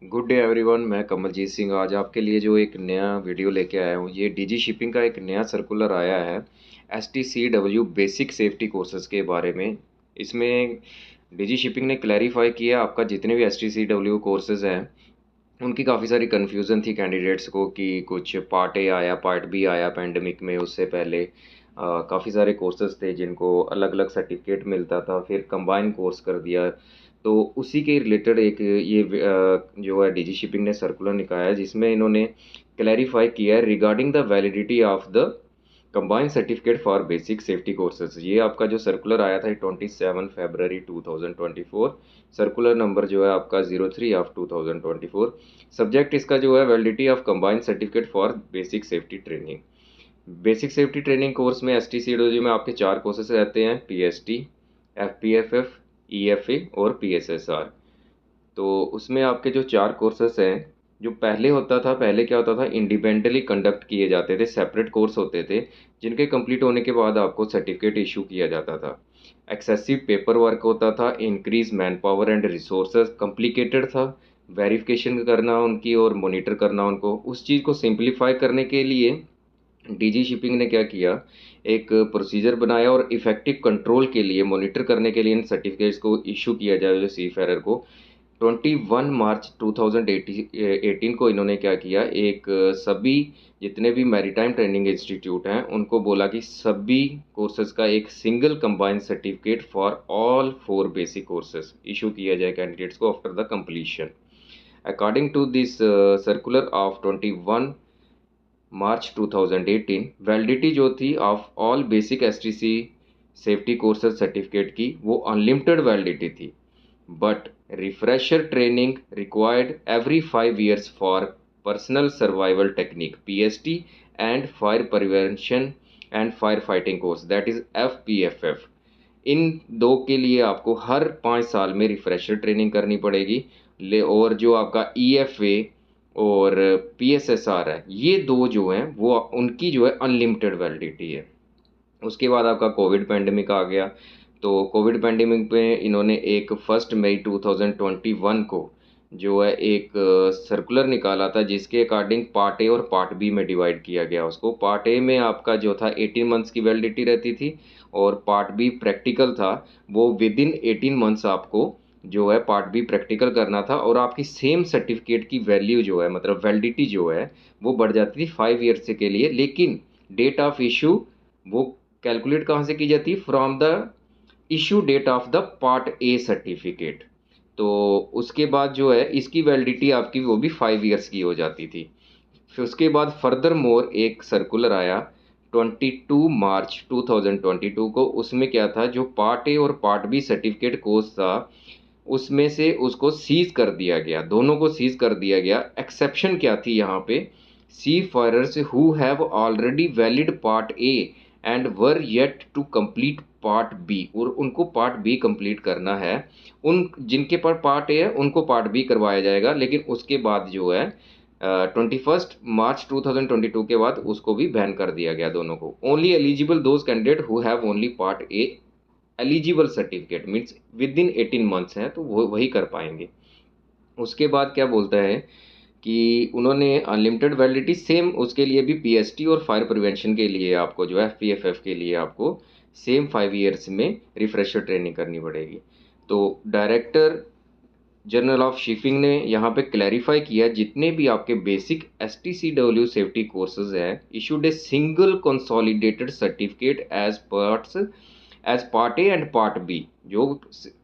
Good day everyone. मैं कमलजीत सिंह आज आपके लिए जो एक नया वीडियो लेके आया हूँ। ये डीजी शिपिंग का एक नया सर्कुलर आया है STCW बेसिक सेफ्टी कोर्सेज के बारे में। इसमें डीजी शिपिंग ने क्लैरिफाई किया आपका जितने भी STCW कोर्सेज हैं उनकी काफ़ी सारी कन्फ्यूज़न थी कैंडिडेट्स को कि कुछ पार्ट ए आया, पार्ट बी आया पैंडमिक में। उससे पहले काफ़ी सारे कोर्सेज़ थे जिनको अलग अलग सर्टिफिकेट मिलता था, फिर कंबाइन कोर्स कर दिया। तो उसी के रिलेटेड एक ये जो है डीजी शिपिंग ने सर्कुलर निकाला है जिसमें इन्होंने क्लैरिफाई किया है regarding the validity of the combined certificate for basic safety courses. ये आपका जो सर्कुलर आया था 27 फरवरी 2024। सर्कुलर नंबर जो है आपका 03/2024। सब्जेक्ट इसका जो है validity of combined certificate for basic safety training. Basic safety training course में STCW में आपके 4 कोर्सेज रहते हैं: PST, FPFF, EFA और PSSR। तो उसमें आपके जो 4 कोर्सेस हैं, जो पहले होता था, पहले क्या होता था, इंडिपेंडेंटली कंडक्ट किए जाते थे, सेपरेट कोर्स होते थे जिनके कंप्लीट होने के बाद आपको सर्टिफिकेट इशू किया जाता था। एक्सेसिव पेपर वर्क होता था, increase man power and resources, complicated था वेरिफिकेशन करना उनकी और मॉनिटर करना उनको। उस चीज़ को सिंप्लीफाई करने के लिए डीजी शिपिंग ने क्या किया, एक प्रोसीजर बनाया और इफेक्टिव कंट्रोल के लिए, मॉनिटर करने के लिए इन सर्टिफिकेट्स को इशू किया जाए जो सी फेरर को। 21 मार्च 2018 को इन्होंने क्या किया, एक सभी जितने भी मैरीटाइम ट्रेनिंग इंस्टीट्यूट हैं उनको बोला कि सभी कोर्सेज का एक single combined certificate for all 4 basic courses issue किया जाए कैंडिडेट्स को after the completion. According to this circular of 21 March 2018, validity जो थी of all basic STC safety courses certificate की वो अनलिमिटेड वैलिडिटी थी, but refresher training required every 5 years for personal survival technique PST and fire prevention and firefighting course, that is FPFF। इन दो के लिए आपको हर 5 साल में रिफ्रेशर ट्रेनिंग करनी पड़ेगी। और जो आपका EFA और PSSR है, ये दो जो हैं वो उनकी जो है अनलिमिटेड वैलिडिटी है। उसके बाद आपका कोविड पैंडेमिक आ गया। तो कोविड पैंडेमिक में इन्होंने एक 1 मई 2021 को जो है एक सर्कुलर निकाला था जिसके अकॉर्डिंग पार्ट ए और पार्ट बी में डिवाइड किया गया उसको। पार्ट ए में आपका जो था 18 मंथ्स की वैलिडिटी रहती थी और पार्ट बी प्रैक्टिकल था, वो विद इन 18 मंथ्स आपको जो है पार्ट बी प्रैक्टिकल करना था। और आपकी सेम सर्टिफिकेट की वैल्यू जो है, मतलब वैलिडिटी जो है, वो बढ़ जाती थी 5 ईयर्स के लिए। लेकिन डेट ऑफ इशू वो कैलकुलेट कहाँ से की जाती है, from the issue date of the part A certificate. तो उसके बाद जो है इसकी वैलिडिटी आपकी वो भी 5 ईयर्स की हो जाती थी। फिर उसके बाद फर्दर मोर एक सर्कुलर आया 22 मार्च 2022 को। उसमें क्या था, जो पार्ट ए और पार्ट बी सर्टिफिकेट कोर्स था उसमें से उसको सीज कर दिया गया, दोनों को सीज कर दिया गया। एक्सेप्शन क्या थी यहाँ पे, seafarers who have already valid part A and were yet to complete part B, और उनको पार्ट बी कंप्लीट करना है। उन जिनके पास पार्ट ए है उनको पार्ट बी करवाया जाएगा, लेकिन उसके बाद जो है 21 मार्च 2022 के बाद उसको भी बैन कर दिया गया दोनों को। Only eligible those candidate who have only part A eligible certificate means with in 18 months हैं तो वो वही कर पाएंगे। उसके बाद क्या बोलता है कि उन्होंने अनलिमिटेड वैलिडिटी सेम उसके लिए भी PST और फायर प्रिवेंशन के लिए आपको जो है FPFF के लिए आपको सेम 5 ईयर्स में रिफ्रेशर ट्रेनिंग करनी पड़ेगी। तो डायरेक्टर जनरल ऑफ शिपिंग ने यहाँ पे क्लैरिफाई किया जितने भी आपके बेसिक STCW सेफ्टी कोर्सेज हैं issued a single consolidated certificate as part A and part B. जो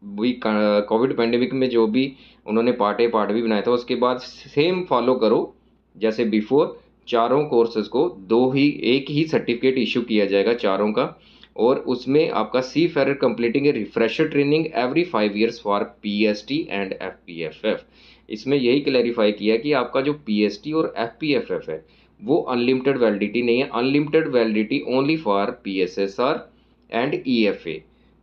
भी कोविड पैंडेमिक में जो भी उन्होंने पार्ट ए पार्ट बी बनाया था उसके बाद सेम फॉलो करो जैसे बिफोर। चारों कोर्सेज को एक ही सर्टिफिकेट इशू किया जाएगा चारों का। और उसमें आपका seafarer completing a refresher training every 5 years for PST and FPFF। इसमें यही क्लैरिफाई किया कि आपका जो PST और FPFF है वो अनलिमिटेड वैलिडिटी नहीं है, unlimited validity only for PSSR and EFA।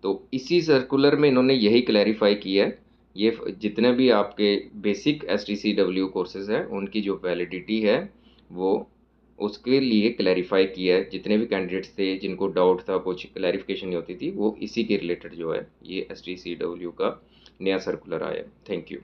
तो इसी सर्कुलर में इन्होंने यही क्लैरिफाई किया है। ये जितने भी आपके बेसिक STCW कोर्सेज हैं उनकी जो वैलिडिटी है वो उसके लिए क्लैरिफाई किया है। जितने भी कैंडिडेट्स थे जिनको डाउट था, कुछ क्लैरिफिकेशन नहीं होती थी, वो इसी के रिलेटेड जो है ये STCW का नया सर्कुलर आया है। Thank you.